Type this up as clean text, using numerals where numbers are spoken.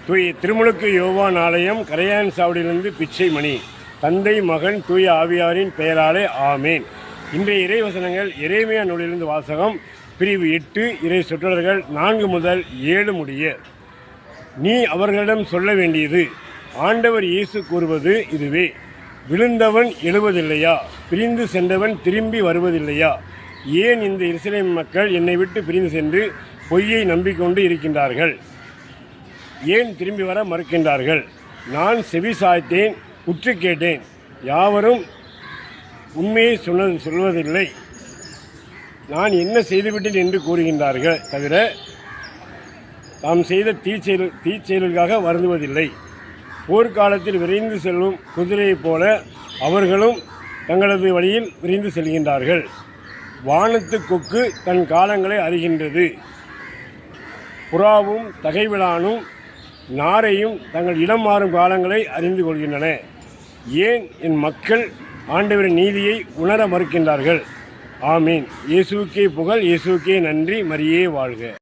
தூய திருமுழுக்கு யோவான் ஆலயம், கரையான் சாவடியிலிருந்து பிச்சை மணி. தந்தை, மகன், தூய ஆவியாரின் பெயராலே ஆமேன். இன்றைய இறைவசனங்கள் எரேமியா நூலிலிருந்து வாசகம். பிரிவு 8, இறை சொற்றொடர்கள் 4 முதல் 7 முடிய. நீ அவர்களிடம் சொல்ல வேண்டியது, ஆண்டவர் இயேசு கூறுவது இதுவே: விழுந்தவன் எழுவதில்லையா? பிரிந்து சென்றவன் திரும்பி வருவதில்லையா? ஏன் இந்த எருசலேம் மக்கள் என்னை விட்டு பிரிந்து சென்று பொய்யை நம்பிக்கொண்டு இருக்கின்றார்கள்? ஏன் திரும்பி வர மறுக்கின்றார்கள்? நான் செவி சாய்த்தேன், உற்று கேட்டேன், யாவரும் உண்மையை சொல்வதில்லை. நான் என்ன செய்துவிட்டேன் என்று கூறுகின்றார்கள் தவிர தாம் செய்த தீச்செயலுக்காக வருந்துவதில்லை. போர்க்காலத்தில் விரைந்து செல்லும் குதிரையைப் போல அவர்களும் தங்களது வழியில் விரைந்து செல்கின்றார்கள். வானத்து கொக்கு தன் காலங்களை அறிகின்றது. புறாவும் தகைவிலானும் நாரையும் தங்கள் இடம் மாறும் காலங்களை அறிந்து கொள்கின்றன. ஏன் என் மக்கள் ஆண்டவரின் நீதியை உணர மறுக்கின்றார்கள்? ஆமீன். இயேசுவுக்கே புகழ், இயேசுவுக்கே நன்றி. மரியே வாழ்க.